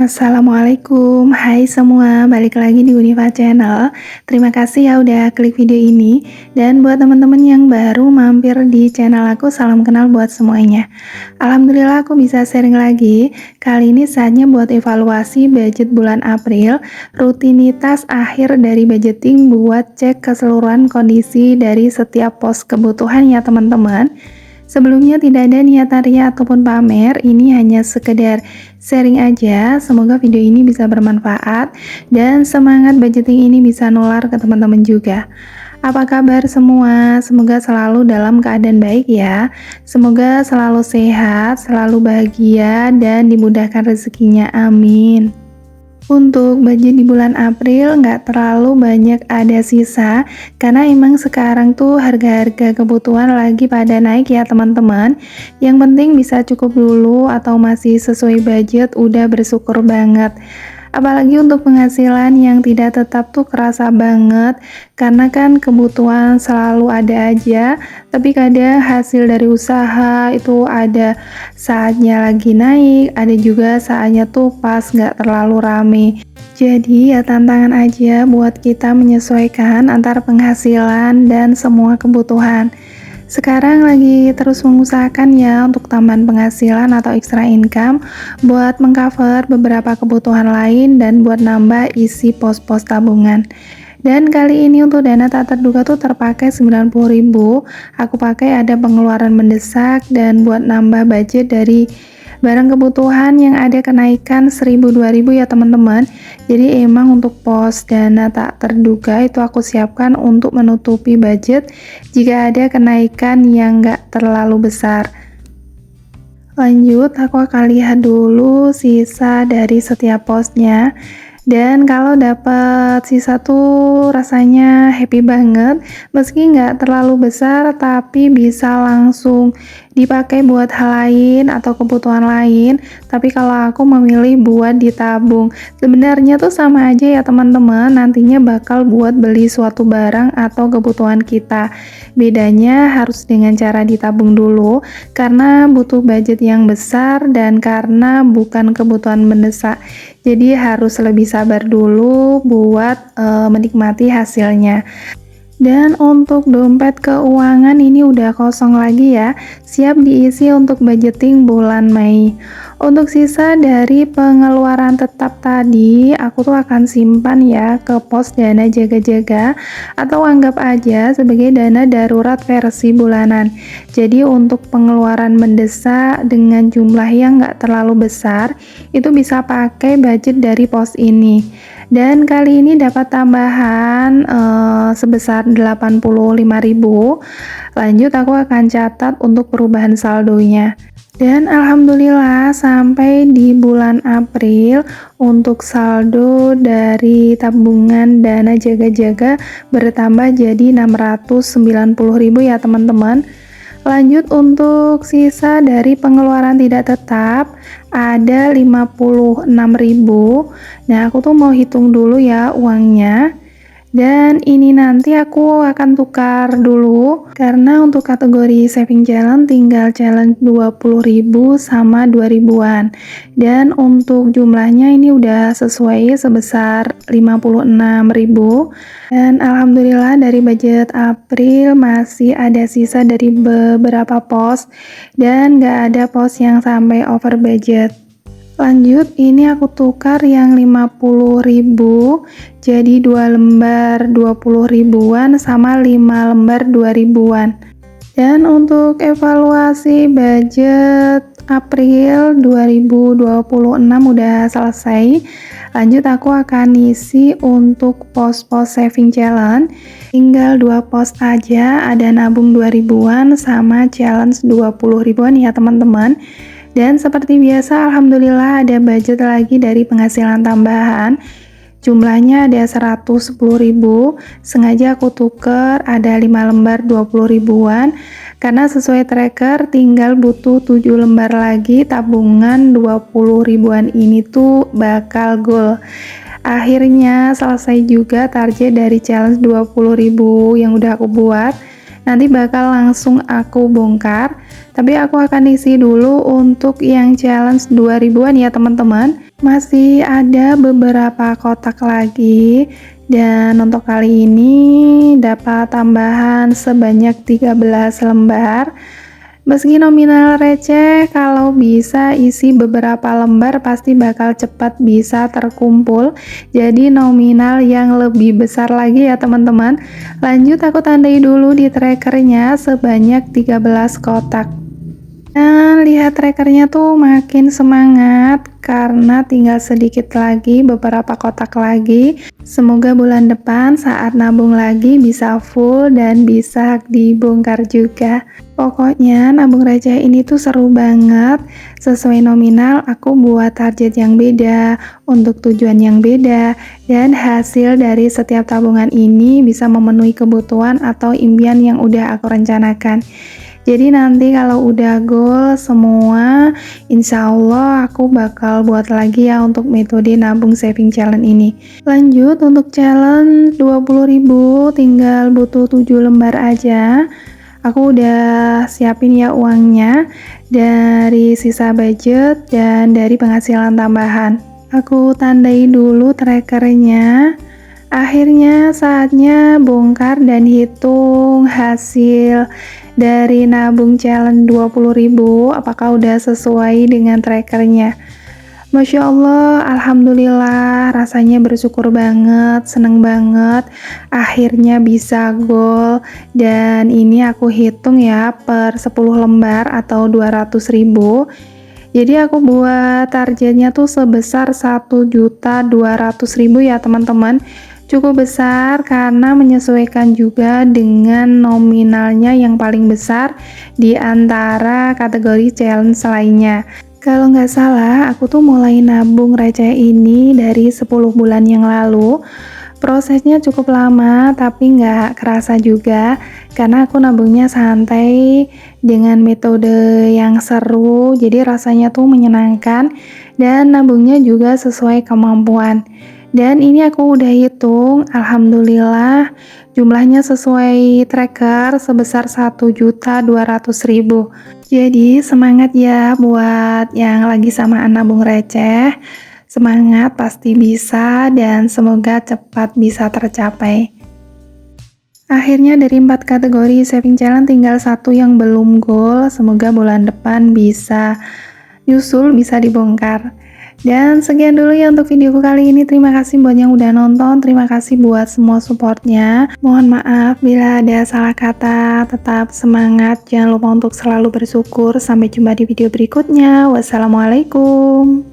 Assalamualaikum, hai semua, balik lagi di Unifa Channel. Terima kasih ya udah klik video ini. Dan buat teman-teman yang baru mampir di channel aku, salam kenal buat semuanya. Alhamdulillah aku bisa sharing lagi. Kali ini saatnya buat evaluasi budget bulan April, rutinitas akhir dari budgeting buat cek keseluruhan kondisi dari setiap pos kebutuhan ya teman-teman. Sebelumnya tidak ada niatan ria ataupun pamer, ini hanya sekedar sharing aja. Semoga video ini bisa bermanfaat dan semangat budgeting ini bisa nular ke teman-teman juga. Apa kabar semua? Semoga selalu dalam keadaan baik ya. Semoga selalu sehat, selalu bahagia dan dimudahkan rezekinya. Amin. Untuk budget di bulan April nggak terlalu banyak ada sisa karena emang sekarang tuh harga-harga kebutuhan lagi pada naik ya teman-teman. Yang penting bisa cukup dulu atau masih sesuai budget udah bersyukur banget. Apalagi untuk penghasilan yang tidak tetap tuh kerasa banget karena kan kebutuhan selalu ada aja, tapi kadang hasil dari usaha itu ada saatnya lagi naik, ada juga saatnya tuh pas nggak terlalu rame. Jadi ya tantangan aja buat kita menyesuaikan antara penghasilan dan semua kebutuhan. Sekarang lagi terus mengusahakan ya untuk tambahan penghasilan atau extra income buat mengcover beberapa kebutuhan lain dan buat nambah isi pos-pos tabungan. Dan kali ini untuk dana tak terduga tuh terpakai 90.000. Aku pakai ada pengeluaran mendesak dan buat nambah budget dari barang kebutuhan yang ada kenaikan 1.000-2.000 ya teman-teman. Jadi emang untuk pos dana tak terduga itu aku siapkan untuk menutupi budget jika ada kenaikan yang nggak terlalu besar. Lanjut, aku akan lihat dulu sisa dari setiap posnya. Dan kalau dapat sisa tuh rasanya happy banget, meski nggak terlalu besar tapi bisa langsung dipakai buat hal lain atau kebutuhan lain. Tapi kalau aku memilih buat ditabung, sebenarnya tuh sama aja ya teman-teman, nantinya bakal buat beli suatu barang atau kebutuhan kita. Bedanya harus dengan cara ditabung dulu karena butuh budget yang besar dan karena bukan kebutuhan mendesak. Jadi harus lebih sabar dulu buat menikmati hasilnya. Dan untuk dompet keuangan ini udah kosong lagi ya, siap diisi untuk budgeting bulan Mei. Untuk sisa dari pengeluaran tetap tadi, aku tuh akan simpan ya ke pos dana jaga-jaga atau anggap aja sebagai dana darurat versi bulanan. Jadi untuk pengeluaran mendesak dengan jumlah yang nggak terlalu besar, itu bisa pakai budget dari pos ini. Dan kali ini dapat tambahan sebesar 85.000. Lanjut aku akan catat untuk perubahan saldonya. Dan alhamdulillah sampai di bulan April untuk saldo dari tabungan dana jaga-jaga bertambah jadi 690.000 ya teman-teman. Lanjut untuk sisa dari pengeluaran tidak tetap ada 56.000. Nah, aku tuh mau hitung dulu ya uangnya. Dan ini nanti aku akan tukar dulu karena untuk kategori saving challenge tinggal challenge 20.000 sama 2.000-an. Dan untuk jumlahnya ini udah sesuai sebesar 56.000. Dan alhamdulillah dari budget April masih ada sisa dari beberapa pos dan nggak ada pos yang sampai over budget. Lanjut, ini aku tukar yang 50.000 jadi 2 lembar 20.000-an sama 5 lembar 2.000-an. Dan untuk evaluasi budget April 2026 udah selesai. Lanjut aku akan isi untuk pos-pos saving challenge. Tinggal 2 pos aja, ada nabung 2.000-an sama challenge 20.000-an ya teman-teman. Dan seperti biasa alhamdulillah ada budget lagi dari penghasilan tambahan. Jumlahnya ada 110.000. Sengaja aku tuker ada 5 lembar 20.000-an karena sesuai tracker tinggal butuh 7 lembar lagi tabungan 20.000-an ini tuh bakal goal. Akhirnya selesai juga target dari challenge 20.000 yang udah aku buat. nanti bakal langsung aku bongkar. Tapi aku akan isi dulu untuk yang challenge 2000-an ya teman-teman. Masih ada beberapa kotak lagi, dan untuk kali ini dapat tambahan sebanyak 13 lembar. Meski nominal receh, kalau bisa isi beberapa lembar pasti bakal cepat bisa terkumpul. Jadi nominal yang lebih besar lagi ya teman-teman. Lanjut aku tandai dulu di trackernya sebanyak 13 kotak. Nah, lihat trackernya tuh makin semangat karena tinggal sedikit lagi, beberapa kotak lagi. Semoga bulan depan saat nabung lagi bisa full dan bisa dibongkar juga. Pokoknya nabung receh ini tuh seru banget. Sesuai nominal aku buat target yang beda, untuk tujuan yang beda, dan hasil dari setiap tabungan ini bisa memenuhi kebutuhan atau impian yang udah aku rencanakan. Jadi nanti kalau udah goal semua, insya Allah aku bakal buat lagi ya untuk metode nabung saving challenge ini. Lanjut untuk challenge 20.000, tinggal butuh 7 lembar aja. Aku udah siapin ya uangnya dari sisa budget dan dari penghasilan tambahan. Aku tandai dulu trackernya. Akhirnya saatnya bongkar dan hitung hasil dari nabung challenge 20.000, apakah udah sesuai dengan trackernya. Masya Allah, Alhamdulillah, rasanya bersyukur banget, seneng banget akhirnya bisa goal. Dan ini aku hitung ya per 10 lembar atau 200.000. Jadi aku buat targetnya tuh sebesar 1.200.000 ya teman-teman. Cukup besar karena menyesuaikan juga dengan nominalnya yang paling besar di antara kategori challenge lainnya. Kalau nggak salah, aku tuh mulai nabung receh ini dari 10 bulan yang lalu. Prosesnya cukup lama, tapi nggak kerasa juga karena aku nabungnya santai dengan metode yang seru, jadi rasanya tuh menyenangkan dan nabungnya juga sesuai kemampuan. Dan ini aku udah hitung, alhamdulillah jumlahnya sesuai tracker sebesar 1.200.000. Jadi semangat ya buat yang lagi samaan nabung receh. Semangat, pasti bisa dan semoga cepat bisa tercapai. Akhirnya dari 4 kategori saving challenge tinggal satu yang belum goal. Semoga bulan depan bisa nyusul, bisa dibongkar. Dan sekian dulu ya untuk videoku kali ini. Terima kasih buat yang udah nonton, terima kasih buat semua supportnya. Mohon maaf bila ada salah kata. Tetap semangat, jangan lupa untuk selalu bersyukur. Sampai jumpa di video berikutnya. Wassalamualaikum.